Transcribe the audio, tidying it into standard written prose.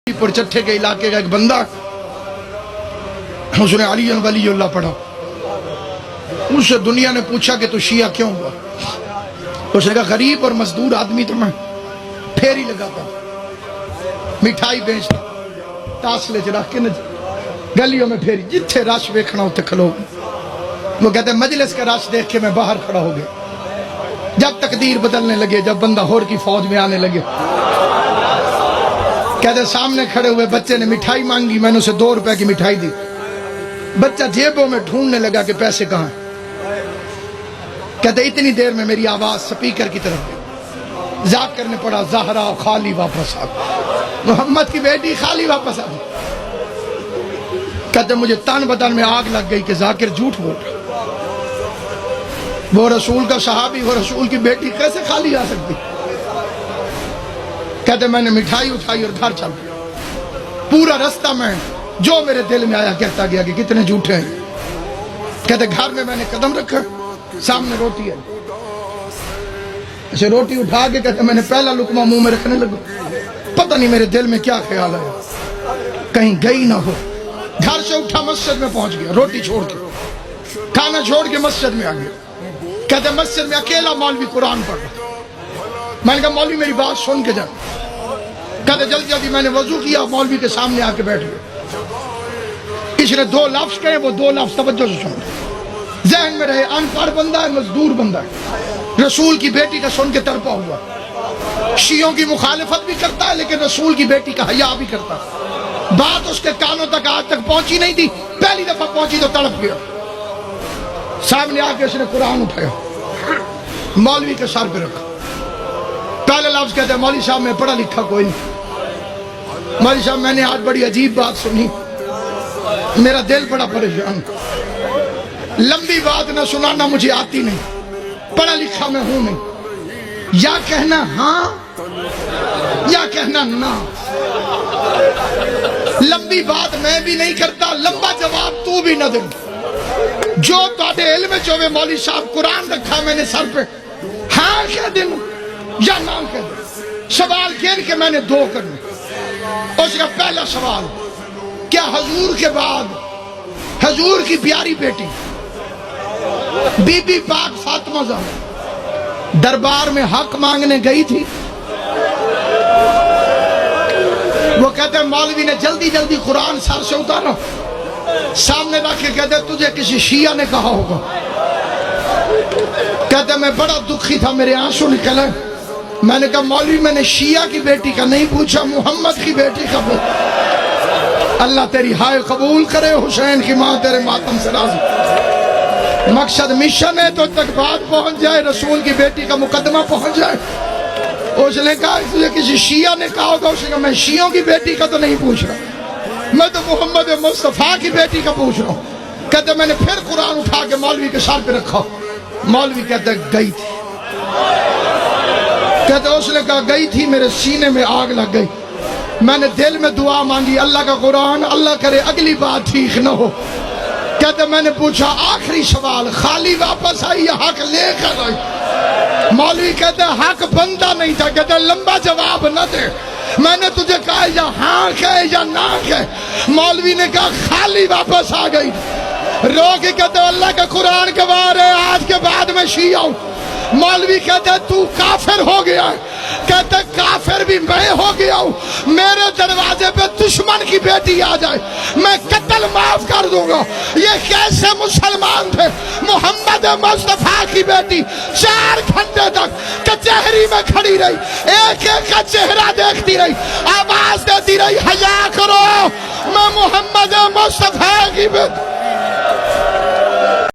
پر چٹھے کے علاقے کا ایک بندہ، اس نے علی ولی اللہ پڑھا. اس سے دنیا نے پوچھا کہ تو شیعہ کیوں ہوا؟ اس نے کہا غریب اور مزدور آدمی تو میں پھیری لگاتا، مٹھائی بیچتا، تاسلے چ رکھ کے گلیوں میں پھیری، جتھے رش ویکھنا اتنے کھلو. وہ کہتے ہیں مجلس کا رش دیکھ کے میں باہر کھڑا ہو گیا. جب تقدیر بدلنے لگے، جب بندہ ہور کی فوج میں آنے لگے، کہتے سامنے کھڑے ہوئے بچے نے مٹھائی مانگی، میں نے اسے 2 روپے کی مٹھائی دی. بچہ جیبوں میں ڈھونڈنے لگا کہ پیسے کہاں ہیں. کہتے اتنی دیر میں میری آواز سپیکر کی طرف گئی. ذاکر نے پڑھا زہرا خالی واپس آ، محمد کی بیٹی خالی واپس آ. کہتے مجھے تن بدن میں آگ لگ گئی کہ ذاکر جھوٹ بول رہا. وہ رسول کا صحابی، وہ رسول کی بیٹی کیسے خالی آ سکتی؟ کہتے میں نے مٹھائی اٹھائی اور گھر چل گیا. پورا رستہ میں جو میرے دل میں آیا کہتا گیا کہ کتنے جھوٹے ہیں. کہتے گھر میں نے قدم رکھا، سامنے روٹی ہے. اسے روٹی اٹھا کے کہتے میں نے پہلا لقمہ منہ میں رکھنے لگا. پتہ نہیں میرے دل میں کیا خیال آیا، کہیں گئی نہ ہو. گھر سے اٹھا مسجد میں پہنچ گیا، روٹی چھوڑ کے، کھانا چھوڑ کے مسجد میں آ گیا. کہتے مسجد میں اکیلا مولوی قرآن پڑھ رہا. میں نے کہا مولوی میری بات سن کے جا. کہتے جلدی جلدی میں نے وضو کیا، مولوی کے سامنے آ کے بیٹھ گیا. اس نے 2 لفظ کہے، وہ 2 لفظ توجہ سے سن. ذہن میں رہے ان پڑھ بندہ ہے، مزدور بندہ ہے، رسول کی بیٹی کا سن کے تڑپا ہوا. شیعوں کی مخالفت بھی کرتا ہے لیکن رسول کی بیٹی کا حیا بھی کرتا ہے. بات اس کے کانوں تک آج تک پہنچی نہیں تھی، پہلی دفعہ پہنچی تو تڑپ گیا. سامنے آ کے اس نے قرآن اٹھایا، مولوی کے سر پہ رکھا. پہلے لفظ کہتے ہیں مولوی صاحب میں پڑھا لکھا کوئی نہیں، مولوی صاحب میں نے آج بڑی عجیب بات سنی، میرا دل بڑا پریشان. لمبی بات نہ سنانا مجھے آتی نہیں، پڑھا لکھا میں ہوں نہیں، یا کہنا ہاں یا کہنا نہ. لمبی بات میں بھی نہیں کرتا، لمبا جواب تو بھی نہ دے. جو تھوڑے علم چوے مولوی صاحب قرآن رکھا میں نے سر پہ، ہاں کہہ دیں یا نہ کہہ دیں. سوال گن کے میں نے 2 کرنے. اس کا پہلا سوال، کیا حضور کے بعد حضور کی پیاری بیٹی بی بی پاک فاطمہ زہرا دربار میں حق مانگنے گئی تھی؟ وہ کہتے ہیں مولوی نے جلدی جلدی قرآن سر سے اتارا، سامنے رکھ کے کہتے تجھے کسی شیعہ نے کہا ہوگا. کہتے میں بڑا دکھی تھا، میرے آنسو نکلے. میں نے کہا مولوی میں نے شیعہ کی بیٹی کا نہیں پوچھا، محمد کی بیٹی کا پوچھا. اللہ تیری ہائے قبول کرے، حسین کی ماں تیرے ماتم سے راضی. مقصد مشن ہے تو تک بات پہنچ جائے، رسول کی بیٹی کا مقدمہ پہنچ جائے. اس نے کہا تجھے کسی شیعہ نے کہا ہوگا. اس نے کہا میں شیعوں کی بیٹی کا تو نہیں پوچھ رہا، میں تو محمد مصطفیٰ کی بیٹی کا پوچھ رہا ہوں. کہتے میں نے پھر قرآن اٹھا کے مولوی کے سر پہ رکھا. مولوی کہتے گئی تھی. کہتے اس نے کہا گئی تھی، میرے سینے میں آگ لگ گئی. میں نے دل میں دعا مانگی، اللہ کا قرآن، اللہ کرے اگلی بات ٹھیک نہ ہو. کہتے میں نے پوچھا آخری سوال، خالی واپس آئی یا حق لے کر آئی؟ مولوی کہتے حق بندہ نہیں تھا. کہتے لمبا جواب نہ دے، میں نے تجھے کہا یا ہاں کہے یا نہ کہے. مولوی نے کہا خالی واپس آ گئی. رو کے کہتے اللہ کا قرآن گواہ ہے آج کے بعد میں شیعہ ہوں. مولوی کہتے تو کافر ہو گیا ہے. کہتے کافر بھی میں ہو گیا ہوں. میرے دروازے پہ دشمن کی بیٹی آ جائے میں قتل معاف کر دوں گا. یہ کیسے مسلمان تھے؟ محمد مصطفیٰ کی بیٹی 4 گھنٹے تک کچہری میں کھڑی رہی، ایک ایک کا چہرہ دیکھتی رہی، آواز دیتی رہی حیا کرو، میں محمد مصطفیٰ کی بیٹی.